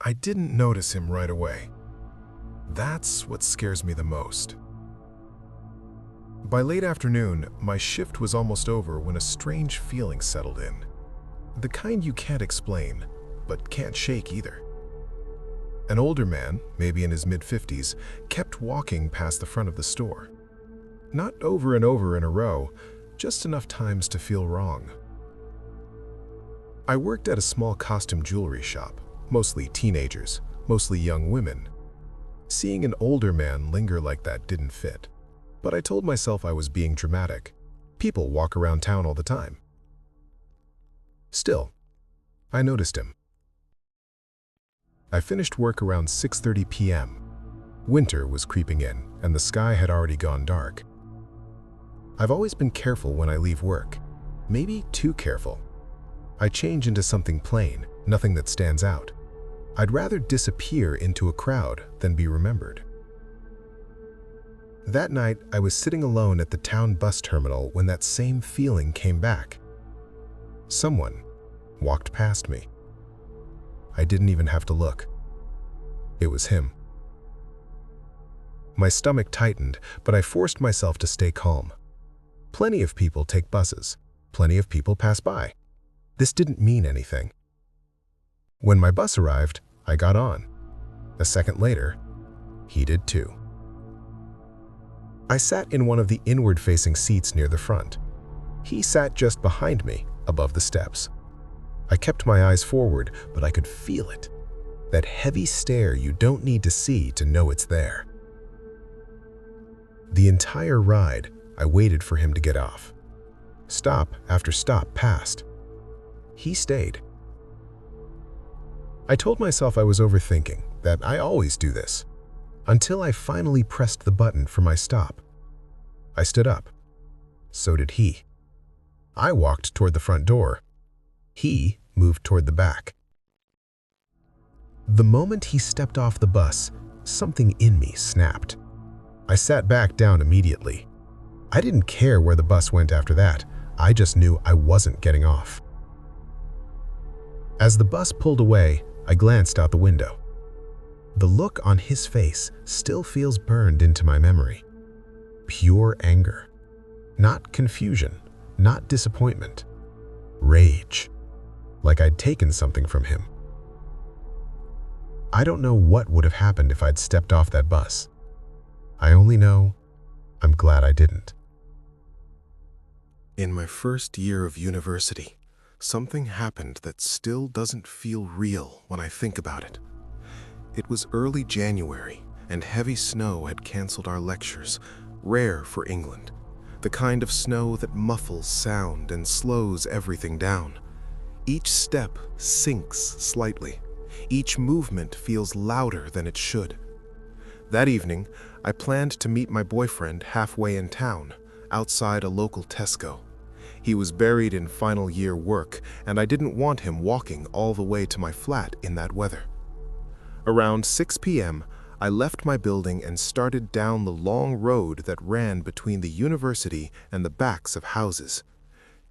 I didn't notice him right away. That's what scares me the most. By late afternoon, my shift was almost over when a strange feeling settled in. The kind you can't explain, but can't shake either. An older man, maybe in his mid-50s, kept walking past the front of the store. Not over and over in a row, just enough times to feel wrong. I worked at a small costume jewelry shop, mostly teenagers, mostly young women. Seeing an older man linger like that didn't fit, but I told myself I was being dramatic. People walk around town all the time. Still, I noticed him. I finished work around 6:30 p.m. Winter was creeping in, and the sky had already gone dark. I've always been careful when I leave work, maybe too careful. I change into something plain, nothing that stands out. I'd rather disappear into a crowd than be remembered. That night, I was sitting alone at the town bus terminal when that same feeling came back. Someone walked past me. I didn't even have to look. It was him. My stomach tightened, but I forced myself to stay calm. Plenty of people take buses. Plenty of people pass by. This didn't mean anything. When my bus arrived, I got on. A second later, he did too. I sat in one of the inward-facing seats near the front. He sat just behind me, above the steps. I kept my eyes forward, but I could feel it. That heavy stare you don't need to see to know it's there. The entire ride, I waited for him to get off. Stop after stop passed. He stayed. I told myself I was overthinking, that I always do this, until I finally pressed the button for my stop. I stood up. So did he. I walked toward the front door. He moved toward the back. The moment he stepped off the bus, something in me snapped. I sat back down immediately. I didn't care where the bus went after that. I just knew I wasn't getting off. As the bus pulled away, I glanced out the window. The look on his face still feels burned into my memory. Pure anger. Not confusion, not disappointment. Rage. Like I'd taken something from him. I don't know what would have happened if I'd stepped off that bus. I only know I'm glad I didn't. In my first year of university, something happened that still doesn't feel real when I think about it. It was early January, and heavy snow had canceled our lectures, rare for England. The kind of snow that muffles sound and slows everything down. Each step sinks slightly. Each movement feels louder than it should. That evening, I planned to meet my boyfriend halfway in town, outside a local Tesco. He was buried in final year work, and I didn't want him walking all the way to my flat in that weather. Around 6 p.m., I left my building and started down the long road that ran between the university and the backs of houses.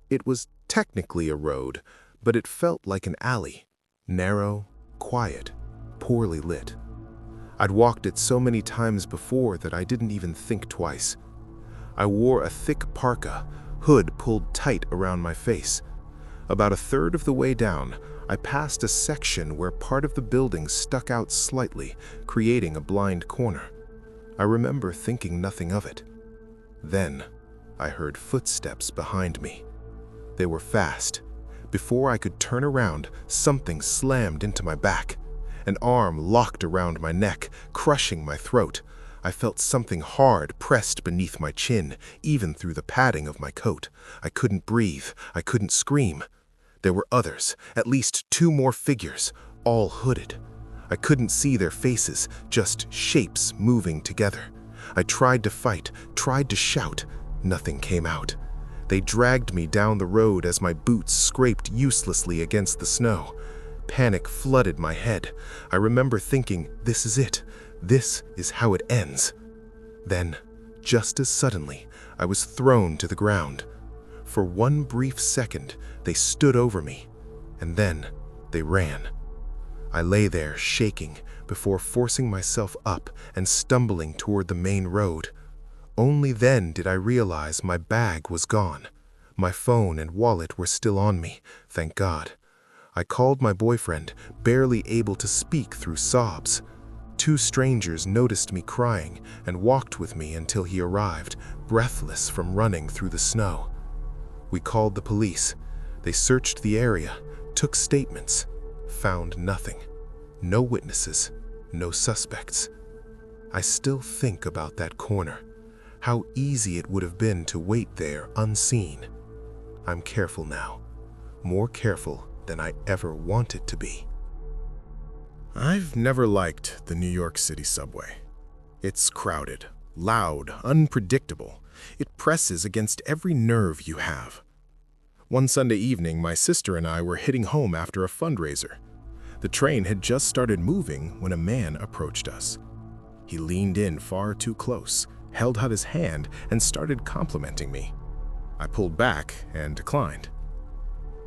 It was technically a road, but it felt like an alley, narrow, quiet, poorly lit. I'd walked it so many times before that I didn't even think twice. I wore a thick parka, hood pulled tight around my face. About a third of the way down, I passed a section where part of the building stuck out slightly, creating a blind corner. I remember thinking nothing of it. Then, I heard footsteps behind me. They were fast. Before I could turn around, something slammed into my back. An arm locked around my neck, crushing my throat. I felt something hard pressed beneath my chin, even through the padding of my coat. I couldn't breathe. I couldn't scream. There were others, at least 2 more figures, all hooded. I couldn't see their faces, just shapes moving together. I tried to fight, tried to shout. Nothing came out. They dragged me down the road as my boots scraped uselessly against the snow. Panic flooded my head. I remember thinking, this is it. This is how it ends. Then, just as suddenly, I was thrown to the ground. For one brief second, they stood over me, and then they ran. I lay there, shaking, before forcing myself up and stumbling toward the main road. Only then did I realize my bag was gone. My phone and wallet were still on me, thank God. I called my boyfriend, barely able to speak through sobs. 2 strangers noticed me crying and walked with me until he arrived, breathless from running through the snow. We called the police. They searched the area, took statements, found nothing. No witnesses, no suspects. I still think about that corner, how easy it would have been to wait there unseen. I'm careful now, more careful than I ever wanted to be. I've never liked the New York City subway. It's crowded, loud, unpredictable. It presses against every nerve you have. One Sunday evening, my sister and I were heading home after a fundraiser. The train had just started moving when a man approached us. He leaned in far too close, held out his hand, and started complimenting me. I pulled back and declined.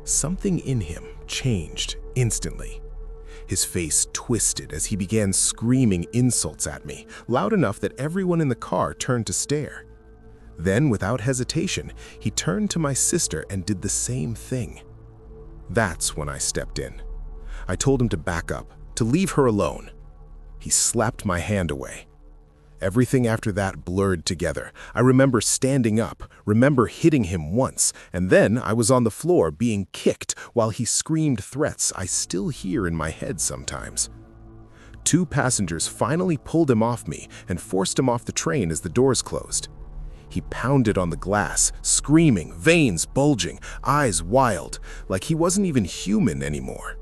Something in him changed instantly. His face twisted as he began screaming insults at me, loud enough that everyone in the car turned to stare. Then, without hesitation, he turned to my sister and did the same thing. That's when I stepped in. I told him to back up, to leave her alone. He slapped my hand away. Everything after that blurred together. I remember standing up, remember hitting him once, and then I was on the floor being kicked while he screamed threats I still hear in my head sometimes. 2 passengers finally pulled him off me and forced him off the train as the doors closed. He pounded on the glass, screaming, veins bulging, eyes wild, like he wasn't even human anymore.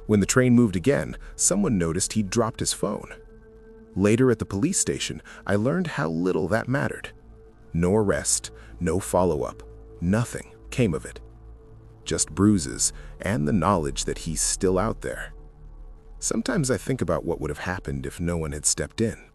When the train moved again, someone noticed he'd dropped his phone. Later at the police station, I learned how little that mattered. No arrest, no follow-up, nothing came of it. Just bruises and the knowledge that he's still out there. Sometimes I think about what would have happened if no one had stepped in.